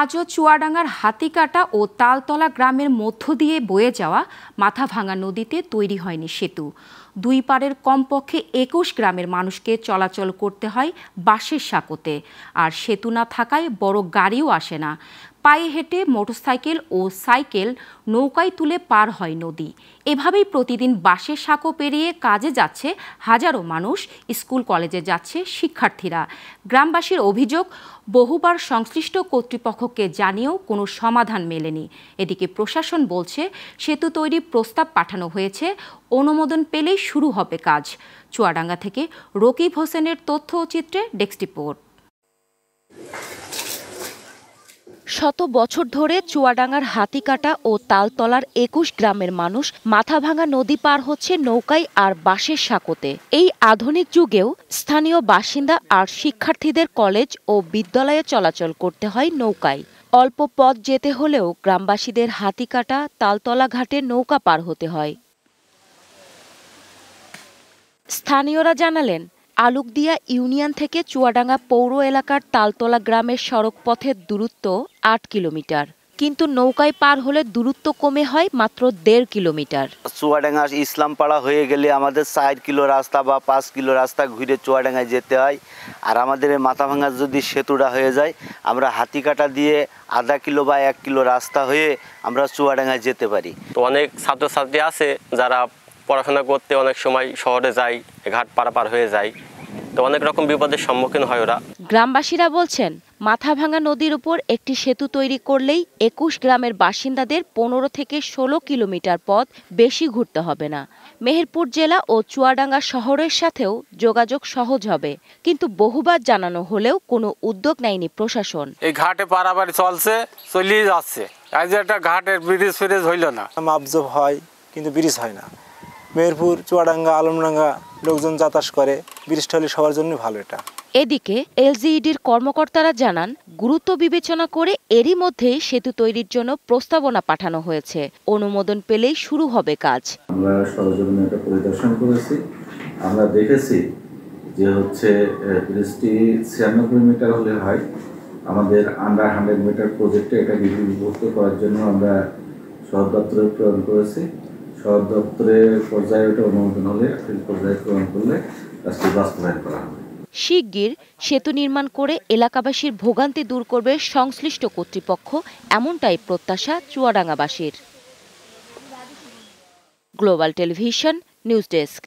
আজও চুয়াডাঙ্গার হাতিকাটা ও তালতলা গ্রামের মধ্য দিয়ে বয়ে যাওয়া মাথাভাঙা নদীতে তৈরি হয়নি সেতু। দুই পাড়ের কমপক্ষে ২১ গ্রামের মানুষকে চলাচল করতে হয় বাঁশের সাঁকোতে, আর সেতু না থাকায় বড় গাড়িও আসে না। পায়ে হেঁটে, মোটরসাইকেল ও সাইকেল নৌকায় তুলে পার হয় নদী। এভাবেই প্রতিদিন বাঁশের সাঁকো পেরিয়ে কাজে যাচ্ছে হাজারো মানুষ, স্কুল কলেজে যাচ্ছে শিক্ষার্থীরা। গ্রামবাসীর অভিযোগ, বহুবার সংশ্লিষ্ট কর্তৃপক্ষকে জানিয়েও কোনো সমাধান মেলেনি। এদিকে প্রশাসন বলছে সেতু তৈরির প্রস্তাব পাঠানো হয়েছে, অনুমোদন পেলেই শুরু হবে কাজ। চুয়াডাঙ্গা থেকে রকিব হোসেনের তথ্য ও চিত্রে ডেস্ক রিপোর্ট। শত বছর ধরে চুয়াডাঙ্গার হাতিকাটা ও তালতলার ২১ গ্রামের মানুষ মাথাভাঙা নদী পার হচ্ছে নৌকায় আর বাঁশের সাঁকোতে। এই আধুনিক যুগেও স্থানীয় বাসিন্দা আর শিক্ষার্থীদের কলেজ ও বিদ্যালয়ে চলাচল করতে হয় নৌকায়। অল্প পথ যেতে হলেও গ্রামবাসীদের হাতিকাটা তালতলা ঘাটে নৌকা পার হতে হয়। স্থানীয়রা জানালেন, আলুকদিয়া ইউনিয়ন থেকে চুয়াডাঙ্গা পৌর এলাকার তালতলা গ্রামের সড়ক পথের দূরত্ব ৮ কিলোমিটার, কিন্তু নৌকায় পার হলে দূরত্ব কমে হয় মাত্র ১.৫ কিলোমিটার। চুয়াডাঙ্গা ইসলামপাড়া হয়ে গেলে আমাদের ৪ কিলো রাস্তা বা ৫ কিলো রাস্তা ঘুরে চুয়াডাঙ্গায় যেতে হয়। আর আমাদের মাথাভাঙা যদি সেতুটা হয়ে যায়, আমরা হাতিকাটা দিয়ে আধা কিলো বা ১ কিলো রাস্তা হয়ে আমরা চুয়াডাঙ্গায় যেতে পারি। তো অনেক ছাত্রছাত্রী আছে যারা পড়াশোনা করতে অনেক সময় শহরে যায়, ঘাট পারাপার হয়ে যায়, তো অনেক রকম বিপদের সম্মুখীন হয় ওরা। গ্রামবাসীরা বলছেন, মাথাভাঙা নদীর উপর একটি সেতু তৈরি করলেই ২১ গ্রামের বাসিন্দাদের ১৫ থেকে ১৬ কিলোমিটার পথ বেশি ঘুরতে হবে না। মেহেরপুর জেলা ও চুয়াডাঙ্গা শহরের সাথেও যোগাযোগ সহজ হবে, কিন্তু বহুবার জানানো হলেও কোনো উদ্যোগ নেয়নি প্রশাসন। এই ঘাটে পারাপার চলিয়ে যাচ্ছে, আজ একটা ঘাটের ব্রিজ ফ্রিজ হইল না। মাপজোপ হয় কিন্তু ব্রিজ হয় না। মেহেরপুর, চুয়াডাঙ্গা, আলমডাঙ্গা লোকজন যাতায়াত করে, ব্রিজটা হলে সবার জন্য ভালো। এটা এদিকে এলজিইডির কর্মকর্তারা জানান, গুরুত্ব বিবেচনা করে এরই মধ্যেই সেতু তৈরির জন্য প্রস্তাবনা পাঠানো হয়েছে। অনুমোদন পেলেই শুরু হবে কাজ। আমরা সরজমিনে একটা পরিদর্শন করেছি, আমরা দেখেছি যে ব্রিজটি ৯৬ মিটার হলে হয়। আমাদের আন্ডার 100 মিটার প্রজেক্টে এটা বিভক্ত করার জন্য আমরা শহর দপ্তরে প্রেরণ করেছি। শহর দপ্তরের পর্যায়ে ওটা অনুমোদন হলে, আপিল পর্যায়ে প্রেরণ করলে কাজটি বাস্তবায়ন করা হবে। শিগগির সেতু নির্মাণ করে এলাকাবাসীর ভোগান্তি দূর করবে সংশ্লিষ্ট কর্তৃপক্ষ, এমনটাই প্রত্যাশা চুয়াডাঙ্গাবাসীর। Global television news desk.